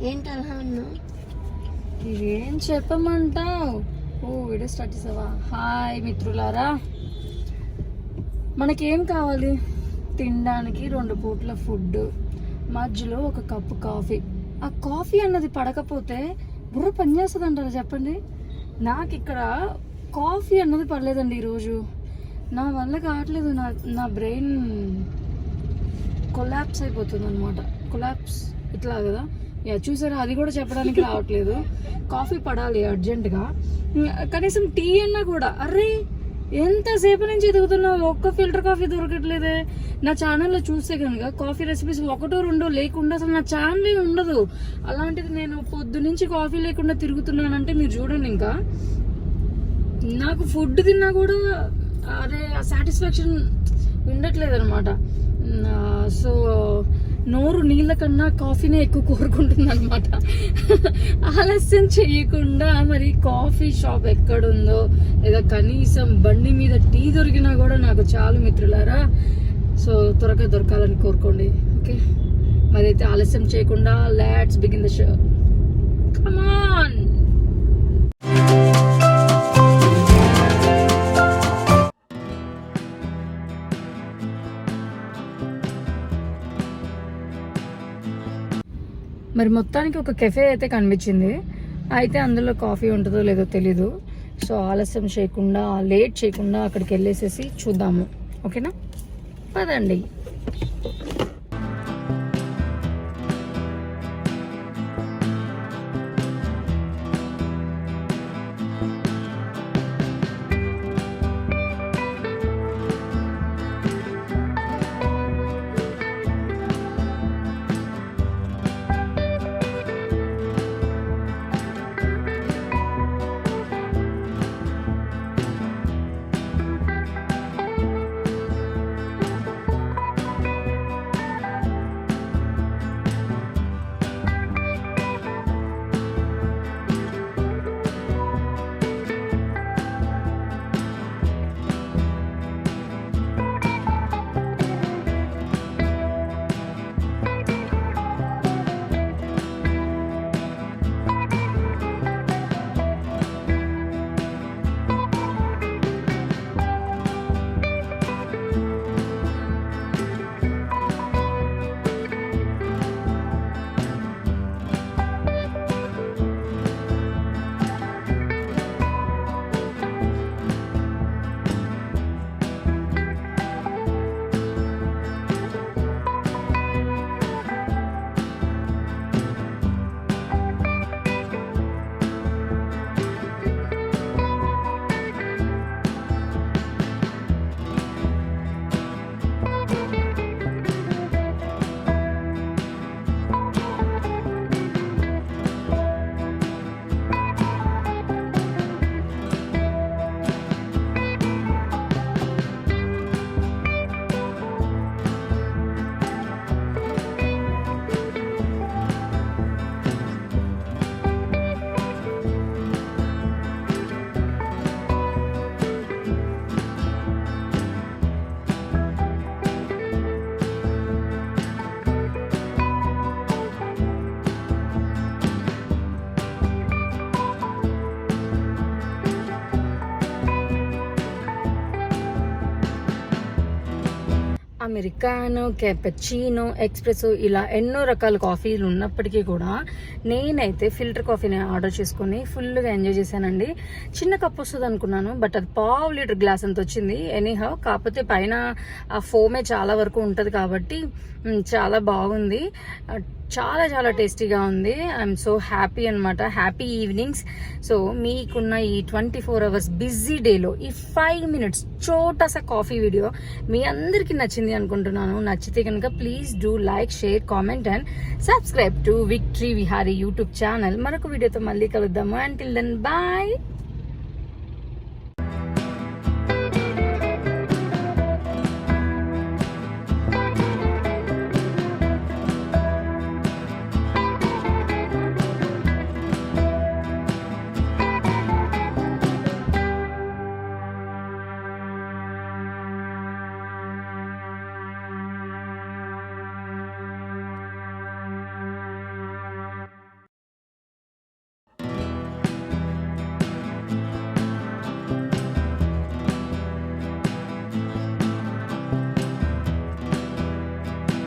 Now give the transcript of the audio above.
ఏంటి అలా ఉన్నావు? ఏం చెప్పమంటావు? వీడియో స్టార్ట్ చేసావా? హాయ్ మిత్రులారా, మనకేం కావాలి? తినడానికి 2 పూట్ల ఫుడ్, మధ్యలో ఒక కప్పు కాఫీ. ఆ కాఫీ అన్నది పడకపోతే బుర్ర పనిచేస్తుంది అంటారా చెప్పండి? నాకు ఇక్కడ కాఫీ అన్నది పడలేదండి ఈరోజు. నా వల్ల కావట్లేదు. నా బ్రెయిన్ కొలాప్స్ అయిపోతుంది అనమాట. కొలాప్స్ ఇట్లా కదా, చూసారా? అది కూడా చెప్పడానికి రావట్లేదు. కాఫీ పడాలి అర్జెంటుగా. కనీసం టీ అన్నా కూడా, అరే ఎంతసేపు నుంచి ఎదుగుతున్నావు, ఒక్క ఫిల్టర్ కాఫీ దొరకట్లేదే. నా ఛానల్లో చూస్తే కనుక కాఫీ రెసిపీస్ 1-2 లేకుండా అసలు నా ఛానలే ఉండదు. అలాంటిది నేను పొద్దు నుంచి కాఫీ లేకుండా తిరుగుతున్నానంటే మీరు చూడండి. ఇంకా నాకు ఫుడ్ తిన్నా కూడా అదే సాటిస్ఫాక్షన్ ఉండట్లేదు అనమాట. సో నోరు నీళ్ళ కన్నా కాఫీనే ఎక్కువ కోరుకుంటుంది అనమాట. ఆలస్యం చెయ్యకుండా మరి కాఫీ షాప్ ఎక్కడుందో, లేదా కనీసం బండి మీద టీ దొరికినా కూడా నాకు చాలు మిత్రులారా. సో త్వరగా దొరకాలని కోరుకోండి. ఓకే, మరి అయితే ఆలస్యం చేయకుండా let's begin the show. Come on. మరి మొత్తానికి ఒక కెఫే అయితే కనిపించింది. అయితే అందులో కాఫీ ఉంటుందో లేదో తెలీదు. సో ఆలస్యం చేయకుండా, లేట్ చేయకుండా అక్కడికి వెళ్ళేసేసి చూద్దాము. ఓకేనా, పదండి. అమెరికానో, క్యాపచినో, ఎక్స్ప్రెసో ఇలా ఎన్నో రకాల కాఫీలు ఉన్నప్పటికీ కూడా నేనైతే ఫిల్టర్ కాఫీని ఆర్డర్ చేసుకుని ఫుల్గా ఎంజాయ్ చేశానండి. చిన్న కప్ వస్తుంది అనుకున్నాను, బట్ అది 1/2 లీటర్ గ్లాస్ అంత వచ్చింది. ఎనీహౌ, కాకపోతే పైన ఆ ఫోమే చాలా వరకు ఉంటుంది కాబట్టి చాలా బాగుంది. చాలా చాలా టేస్టీగా ఉంది. ఐఎమ్ సో హ్యాపీ అనమాట. Happy evenings. సో మీకున్న ఈ 24 hours బిజీ డేలో ఈ 5 minutes చోటసా కాఫీ వీడియో మీ అందరికీ నచ్చింది అనుకుంటున్నాను. నచ్చితే కనుక please do like, share, comment and subscribe to victory Vihari YouTube channel. మరొక వీడియోతో మళ్ళీ కలుద్దాము. Until then bye.